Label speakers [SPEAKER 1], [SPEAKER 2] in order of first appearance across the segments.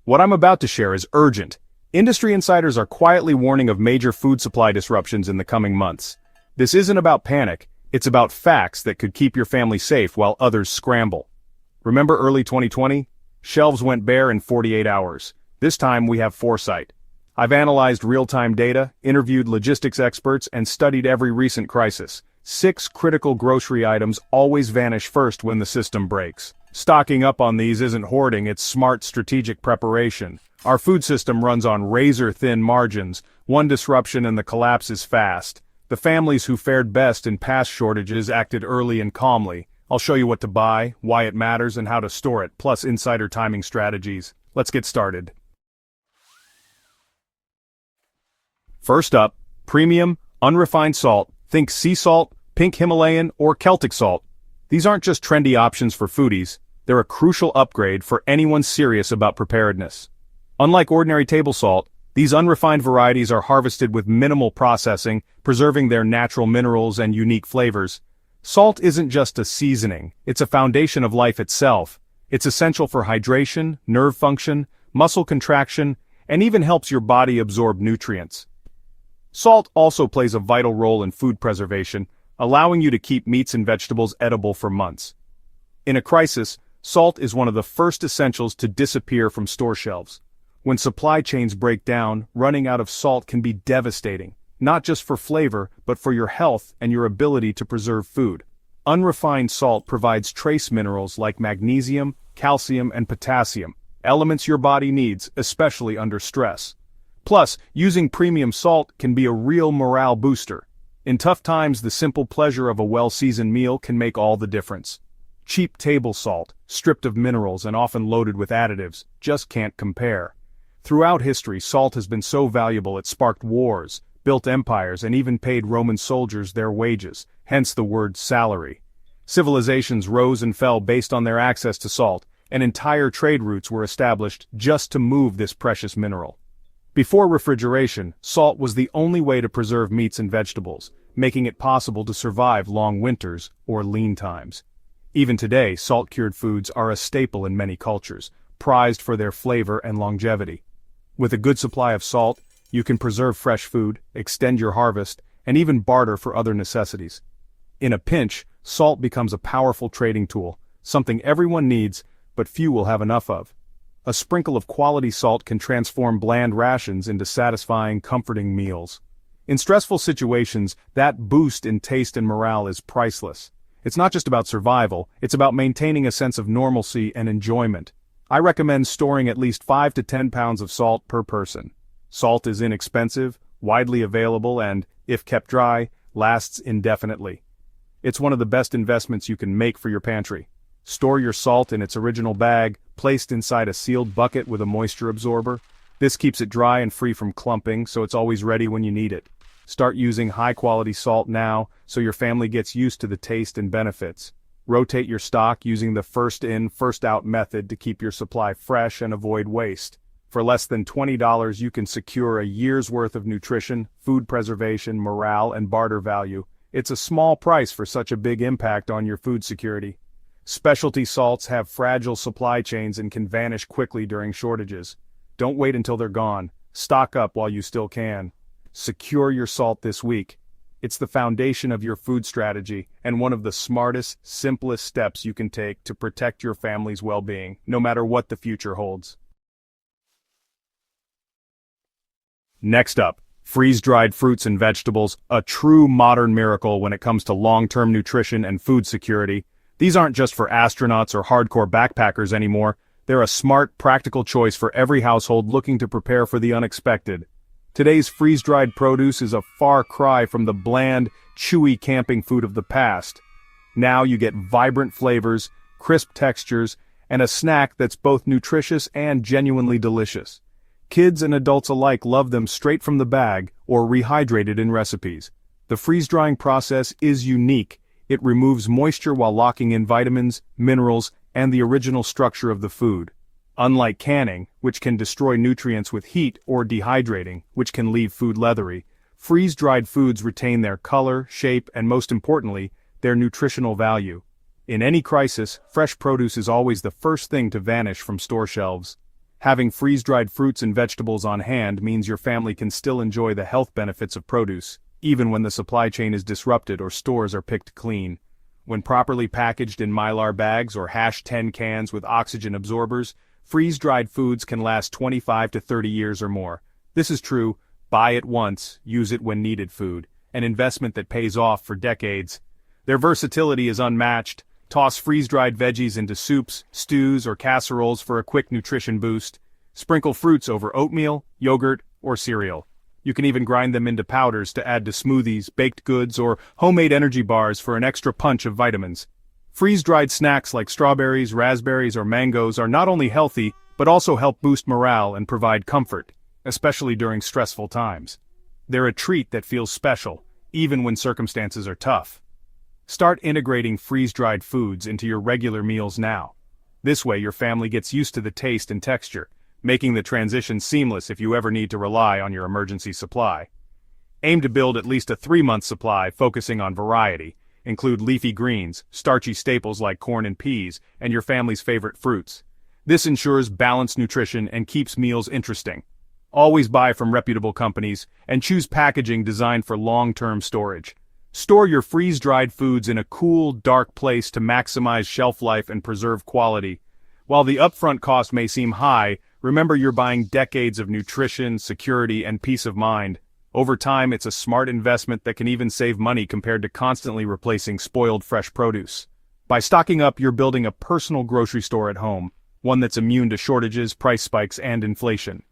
[SPEAKER 1] What I'm about to share is urgent. Industry insiders are quietly warning of major food supply disruptions in the coming months. This isn't about panic, it's about facts that could keep your family safe while others scramble. Remember early 2020? Shelves went bare in 48 hours. This time we have foresight. I've analyzed real-time data, interviewed logistics experts, and studied every recent crisis. 6 critical grocery items always vanish first when the system breaks. Stocking up on these isn't hoarding, it's smart strategic preparation. Our food system runs on razor-thin margins. One disruption and the collapse is fast. The families who fared best in past shortages acted early and calmly. I'll show you what to buy, why it matters, and how to store it, plus insider timing strategies. Let's get started. First up, premium, unrefined salt. Think sea salt, pink Himalayan, or Celtic salt. These aren't just trendy options for foodies, they're a crucial upgrade for anyone serious about preparedness. Unlike ordinary table salt, these unrefined varieties are harvested with minimal processing, preserving their natural minerals and unique flavors. Salt isn't just a seasoning, it's a foundation of life itself. It's essential for hydration, nerve function, muscle contraction, and even helps your body absorb nutrients. Salt also plays a vital role in food preservation, allowing you to keep meats and vegetables edible for months. In a crisis, salt is one of the first essentials to disappear from store shelves. When supply chains break down, running out of salt can be devastating, not just for flavor, but for your health and your ability to preserve food. Unrefined salt provides trace minerals like magnesium, calcium, and potassium, elements your body needs, especially under stress. Plus, using premium salt can be a real morale booster. In tough times, the simple pleasure of a well-seasoned meal can make all the difference. Cheap table salt, stripped of minerals and often loaded with additives, just can't compare. Throughout history, salt has been so valuable it sparked wars, built empires, and even paid Roman soldiers their wages, hence the word salary. Civilizations rose and fell based on their access to salt, and entire trade routes were established just to move this precious mineral. Before refrigeration, salt was the only way to preserve meats and vegetables, making it possible to survive long winters or lean times. Even today, salt-cured foods are a staple in many cultures, prized for their flavor and longevity. With a good supply of salt, you can preserve fresh food, extend your harvest, and even barter for other necessities. In a pinch, salt becomes a powerful trading tool, something everyone needs, but few will have enough of. A sprinkle of quality salt can transform bland rations into satisfying, comforting meals. In stressful situations, that boost in taste and morale is priceless. It's not just about survival, it's about maintaining a sense of normalcy and enjoyment. I recommend storing at least 5 to 10 pounds of salt per person. Salt is inexpensive, widely available, and, if kept dry, lasts indefinitely. It's one of the best investments you can make for your pantry. Store your salt in its original bag, placed inside a sealed bucket with a moisture absorber. This keeps it dry and free from clumping, so it's always ready when you need it. Start using high-quality salt now, so your family gets used to the taste and benefits. Rotate your stock using the first-in, first-out method to keep your supply fresh and avoid waste. For less than $20, you can secure a year's worth of nutrition, food preservation, morale, and barter value. It's a small price for such a big impact on your food security. Specialty salts have fragile supply chains and can vanish quickly during shortages. Don't wait until they're gone. Stock up while you still can. Secure your salt this week. It's the foundation of your food strategy and one of the smartest, simplest steps you can take to protect your family's well-being, no matter what the future holds. Next up, freeze-dried fruits and vegetables, a true modern miracle when it comes to long-term nutrition and food security. These aren't just for astronauts or hardcore backpackers anymore. They're a smart, practical choice for every household looking to prepare for the unexpected. Today's freeze-dried produce is a far cry from the bland, chewy camping food of the past. Now you get vibrant flavors, crisp textures, and a snack that's both nutritious and genuinely delicious. Kids and adults alike love them straight from the bag or rehydrated in recipes. The freeze-drying process is unique. It removes moisture while locking in vitamins, minerals, and the original structure of the food. Unlike canning, which can destroy nutrients with heat, or dehydrating, which can leave food leathery, freeze-dried foods retain their color, shape, and most importantly, their nutritional value. In any crisis, fresh produce is always the first thing to vanish from store shelves. Having freeze-dried fruits and vegetables on hand means your family can still enjoy the health benefits of produce, even when the supply chain is disrupted or stores are picked clean. When properly packaged in Mylar bags or #10 cans with oxygen absorbers, freeze-dried foods can last 25 to 30 years or more. This is true, buy it once, use it when needed food, an investment that pays off for decades. Their versatility is unmatched. Toss freeze-dried veggies into soups, stews, or casseroles for a quick nutrition boost. Sprinkle fruits over oatmeal, yogurt, or cereal. You can even grind them into powders to add to smoothies, baked goods, or homemade energy bars for an extra punch of vitamins. Freeze-dried snacks like strawberries, raspberries, or mangoes are not only healthy, but also help boost morale and provide comfort, especially during stressful times. They're a treat that feels special, even when circumstances are tough. Start integrating freeze-dried foods into your regular meals now. This way your family gets used to the taste and texture, making the transition seamless if you ever need to rely on your emergency supply. Aim to build at least a 3-month supply focusing on variety. Include leafy greens, starchy staples like corn and peas, and your family's favorite fruits. This ensures balanced nutrition and keeps meals interesting. Always buy from reputable companies, and choose packaging designed for long-term storage. Store your freeze-dried foods in a cool, dark place to maximize shelf life and preserve quality. While the upfront cost may seem high, remember you're buying decades of nutrition, security, and peace of mind. Over time, it's a smart investment that can even save money compared to constantly replacing spoiled fresh produce. By stocking up, you're building a personal grocery store at home, one that's immune to shortages, price spikes, and inflation.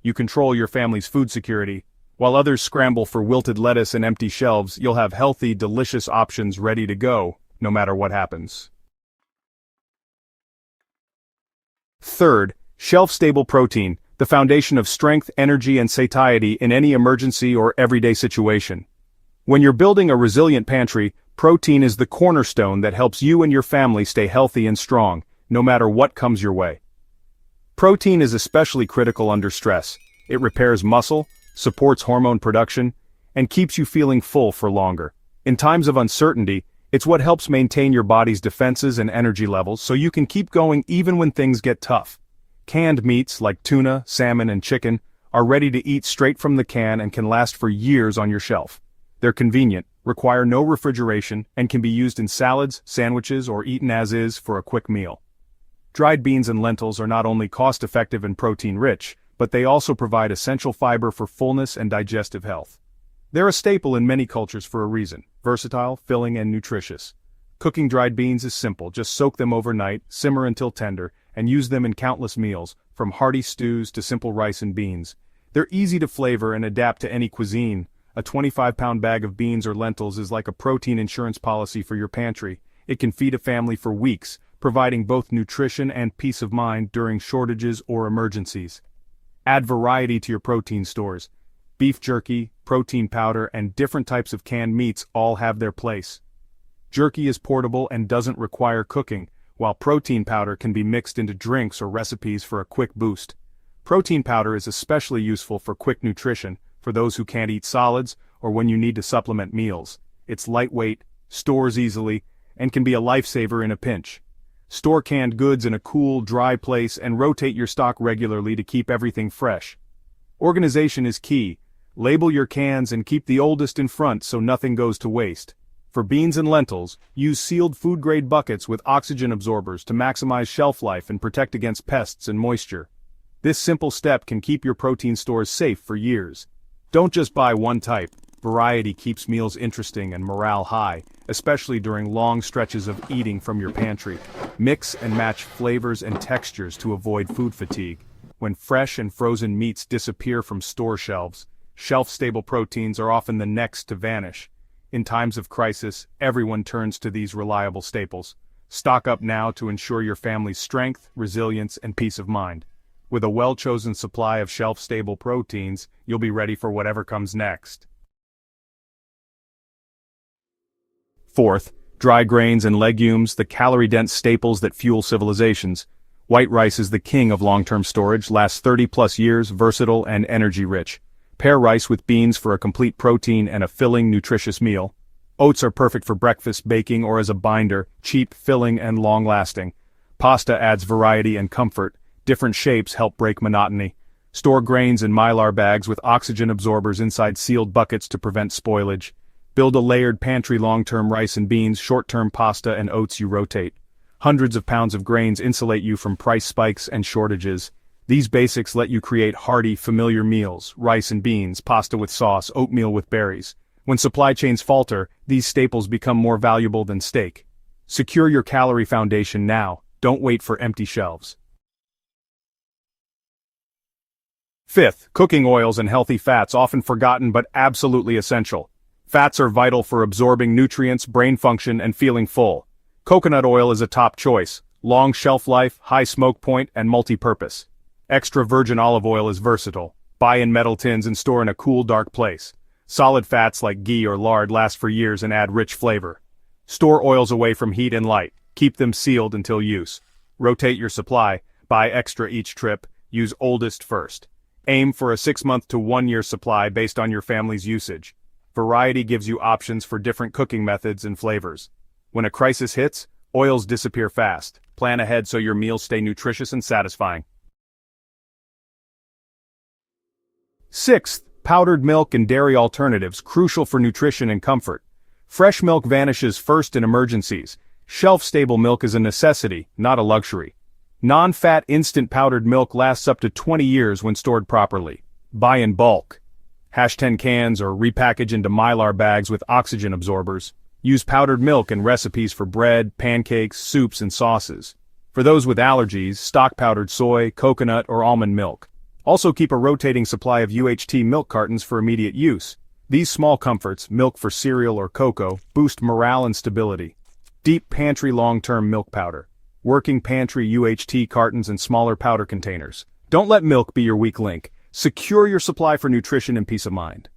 [SPEAKER 1] You control your family's food security. While others scramble for wilted lettuce and empty shelves, you'll have healthy, delicious options ready to go, no matter what happens. Third, shelf-stable protein, the foundation of strength, energy, and satiety in any emergency or everyday situation. When you're building a resilient pantry, protein is the cornerstone that helps you and your family stay healthy and strong, no matter what comes your way. Protein is especially critical under stress. It repairs muscle, supports hormone production, and keeps you feeling full for longer. In times of uncertainty, it's what helps maintain your body's defenses and energy levels so you can keep going even when things get tough. Canned meats like tuna, salmon, and chicken are ready to eat straight from the can and can last for years on your shelf. They're convenient, require no refrigeration, and can be used in salads, sandwiches, or eaten as is for a quick meal. Dried beans and lentils are not only cost-effective and protein-rich, but they also provide essential fiber for fullness and digestive health. They're a staple in many cultures for a reason: versatile, filling, and nutritious. Cooking dried beans is simple. Just soak them overnight, simmer until tender, and use them in countless meals, from hearty stews to simple rice and beans. They're easy to flavor and adapt to any cuisine. A 25-pound bag of beans or lentils is like a protein insurance policy for your pantry. It can feed a family for weeks, providing both nutrition and peace of mind during shortages or emergencies. Add variety to your protein stores. Beef jerky, protein powder, and different types of canned meats all have their place. Jerky is portable and doesn't require cooking, while protein powder can be mixed into drinks or recipes for a quick boost. Protein powder is especially useful for quick nutrition, for those who can't eat solids, or when you need to supplement meals. It's lightweight, stores easily, and can be a lifesaver in a pinch. Store canned goods in a cool, dry place and rotate your stock regularly to keep everything fresh. Organization is key. Label your cans and keep the oldest in front so nothing goes to waste. For beans and lentils, use sealed food-grade buckets with oxygen absorbers to maximize shelf life and protect against pests and moisture. This simple step can keep your protein stores safe for years. Don't just buy one type. Variety keeps meals interesting and morale high, especially during long stretches of eating from your pantry. Mix and match flavors and textures to avoid food fatigue. When fresh and frozen meats disappear from store shelves, shelf-stable proteins are often the next to vanish. In times of crisis, everyone turns to these reliable staples. Stock up now to ensure your family's strength, resilience, and peace of mind. With a well-chosen supply of shelf-stable proteins, you'll be ready for whatever comes next. Fourth, dry grains and legumes, the calorie-dense staples that fuel civilizations. White rice is the king of long-term storage, lasts 30-plus years, versatile and energy-rich. Pair rice with beans for a complete protein and a filling, nutritious meal. Oats are perfect for breakfast, baking, or as a binder, cheap, filling, and long-lasting. Pasta adds variety and comfort. Different shapes help break monotony. Store grains in mylar bags with oxygen absorbers inside sealed buckets to prevent spoilage. Build a layered pantry: long-term rice and beans, short-term pasta and oats you rotate. Hundreds of pounds of grains insulate you from price spikes and shortages. These basics let you create hearty, familiar meals: rice and beans, pasta with sauce, oatmeal with berries. When supply chains falter, these staples become more valuable than steak. Secure your calorie foundation now. Don't wait for empty shelves. Fifth, cooking oils and healthy fats, often forgotten but absolutely essential. Fats are vital for absorbing nutrients, brain function, and feeling full. Coconut oil is a top choice: long shelf life, high smoke point, and multi-purpose. Extra virgin olive oil is versatile. Buy in metal tins and store in a cool, dark place. Solid fats like ghee or lard last for years and add rich flavor. Store oils away from heat and light. Keep them sealed until use. Rotate your supply. Buy extra each trip. Use oldest first. Aim for a 6-month to 1-year supply based on your family's usage. Variety gives you options for different cooking methods and flavors. When a crisis hits, oils disappear fast. Plan ahead so your meals stay nutritious and satisfying. Sixth, powdered milk and dairy alternatives, crucial for nutrition and comfort. Fresh milk vanishes first in emergencies. Shelf-stable milk is a necessity, not a luxury. Non-fat instant powdered milk lasts up to 20 years when stored properly. Buy in bulk. #10 cans or repackage into mylar bags with oxygen absorbers. Use powdered milk in recipes for bread, pancakes, soups, and sauces. For those with allergies, stock powdered soy, coconut, or almond milk. Also keep a rotating supply of UHT milk cartons for immediate use. These small comforts, milk for cereal or cocoa, boost morale and stability. Deep pantry long-term milk powder. Working pantry UHT cartons and smaller powder containers. Don't let milk be your weak link. Secure your supply for nutrition and peace of mind.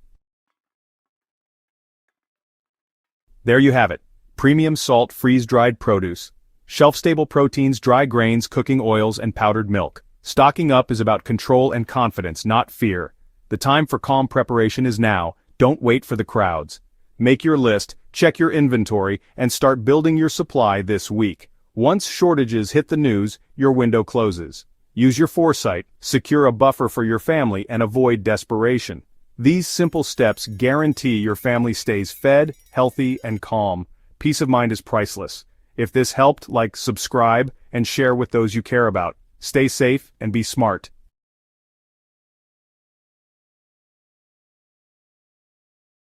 [SPEAKER 1] There you have it. Premium salt freeze-dried produce. Shelf-stable proteins, dry grains, cooking oils, and powdered milk. Stocking up is about control and confidence, not fear. The time for calm preparation is now. Don't wait for the crowds. Make your list, check your inventory, and start building your supply this week. Once shortages hit the news, your window closes. Use your foresight, secure a buffer for your family, and avoid desperation. These simple steps guarantee your family stays fed, healthy, and calm. Peace of mind is priceless. If this helped, like, subscribe, and share with those you care about. Stay safe and be smart.